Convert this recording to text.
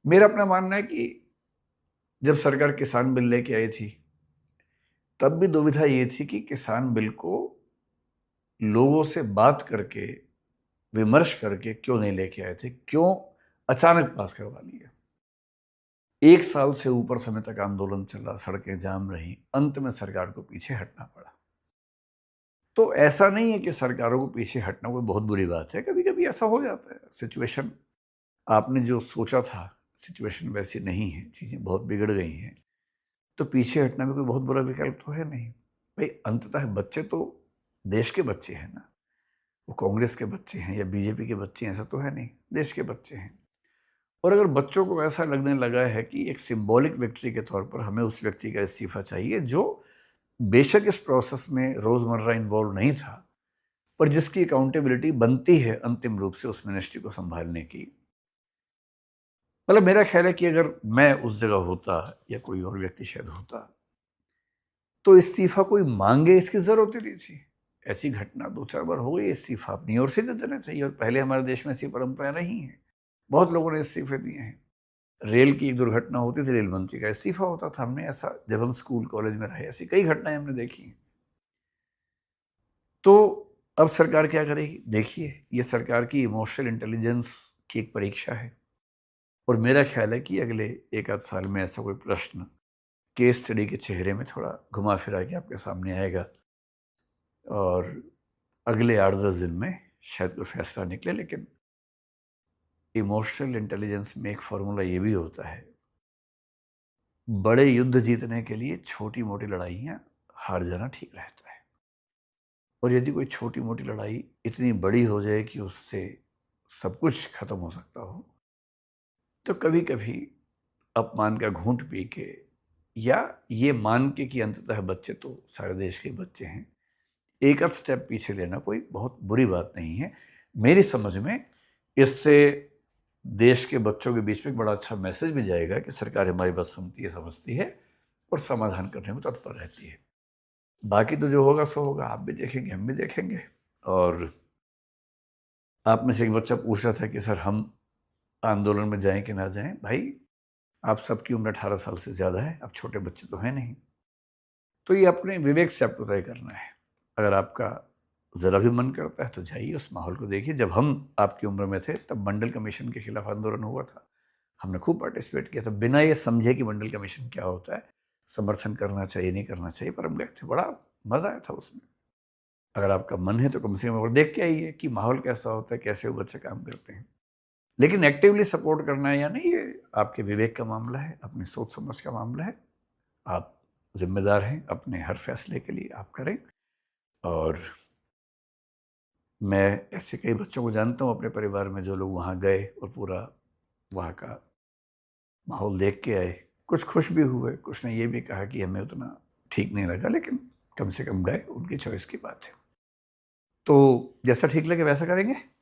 मेरा अपना मानना है कि जब सरकार किसान बिल लेके आई थी, तब भी दुविधा ये थी कि किसान बिल को लोगों से बात करके, विमर्श करके क्यों नहीं लेके आए थे? क्यों अचानक पास करवा लिया? 1 साल से ऊपर समय तक आंदोलन चला, सड़कें जाम रहीं, अंत में सरकार को पीछे हटना पड़ा। तो ऐसा नहीं है कि सरकारों को पीछे हटना कोई बहुत बुरी बात है, कभी-कभी ऐसा हो जाता है। सिचुएशन आपने जो सोचा था, सिचुएशन वैसी नहीं है, चीज़ें बहुत बिगड़ गई हैं, तो पीछे हटना भी कोई बहुत बुरा विकल्प तो है नहीं। भई अंततः बच्चे तो देश के बच्चे हैं ना, वो कांग्रेस के बच्चे हैं या बीजेपी के बच्चे हैं ऐसा तो है नहीं, देश के बच्चे हैं। और अगर बच्चों को ऐसा लगने लगा है कि एक सिंबॉलिक विक्ट्री के तौर पर हमें उस व्यक्ति का इस्तीफ़ा चाहिए जो बेशक इस प्रोसेस में रोज़मर्रा इन्वॉल्व नहीं था, पर जिसकी अकाउंटेबिलिटी बनती है अंतिम रूप से उस मिनिस्ट्री को सँभालने की। मतलब मेरा ख़्याल है कि अगर मैं उस जगह होता या कोई और व्यक्ति शायद होता, तो इस्तीफ़ा कोई माँगे इसकी ज़रूरत ही नहीं थी। ऐसी घटना 2-4 बार हो गई, इस्तीफ़ा अपनी ओर से दे देना चाहिए और पहले हमारे देश में ऐसी परंपराएँ रही हैं। बहुत लोगों ने इस्तीफ़े दिए हैं। रेल की एक दुर्घटना होती थी, रेल मंत्री का इस्तीफ़ा होता था। हमने ऐसा जब हम स्कूल कॉलेज में रहे, ऐसी कई घटनाएँ हमने देखी हैं। तो अब सरकार क्या करेगी? देखिए, ये सरकार की इमोशनल इंटेलिजेंस की एक परीक्षा है और मेरा ख़्याल है कि अगले 1 आध साल में ऐसा कोई प्रश्न केस स्टडी के चेहरे में थोड़ा घुमा-फिरा के आपके सामने आएगा और अगले 8-10 दिन में शायद कोई फ़ैसला निकले। लेकिन इमोशनल इंटेलिजेंस में एक फ़ॉर्मूला ये भी होता है, बड़े युद्ध जीतने के लिए छोटी-मोटी लड़ाइयाँ हार जाना ठीक रहता है। और यदि कोई छोटी-मोटी लड़ाई इतनी बड़ी हो जाए कि उससे सब कुछ खत्म हो सकता हो, तो कभी-कभी अपमान का घूँट पी के या ये मान के कि अंततः बच्चे तो सारे देश के बच्चे हैं, एक आध स्टेप पीछे लेना कोई बहुत बुरी बात नहीं है। मेरी समझ में इससे देश के बच्चों के बीच में एक बड़ा अच्छा मैसेज भी जाएगा कि सरकार हमारी बात सुनती है, समझती है और समाधान करने को तत्पर रहती है। बाकी तो जो होगा सो होगा, आप भी देखेंगे, हम भी देखेंगे। और आप में से एक बच्चा पूछ रहा था कि सर हम आंदोलन में जाएँ कि ना जाएँ? भाई, आप सबकी उम्र 18 साल से ज़्यादा है, आप छोटे बच्चे तो हैं नहीं। तो ये अपने विवेक से आपको तय करना है। अगर आपका ज़रा भी मन करता है तो जाइए, उस माहौल को देखिए। जब हम आपकी उम्र में थे तब मंडल कमीशन के खिलाफ आंदोलन हुआ था। हमने खूब पार्टिसिपेट किया था, बिना ये समझे कि मंडल कमीशन क्या होता है, समर्थन करना चाहिए, नहीं करना चाहिए, पर हम गए थे। बड़ा मज़ा आया था उसमें। अगर आपका मन है तो कम से कम एक बार देख के आइए कि माहौल कैसा होता है, कैसे वो बच्चे काम करते हैं। लेकिन एक्टिवली सपोर्ट करना है या नहीं, ये आपके विवेक का मामला है, अपनी सोच समझ का मामला है। आप ज़िम्मेदार हैं, अपने हर फैसले के लिए आप करें। और मैं ऐसे कई बच्चों को जानता हूँ अपने परिवार में जो लोग वहाँ गए और पूरा वहाँ का माहौल देख के आए। कुछ खुश भी हुए, कुछ ने ये भी कहा कि हमें उतना ठीक नहीं लगा, लेकिन कम से कम गए, उनकी चॉइस की बात है। तो जैसा ठीक लगे वैसा करेंगे।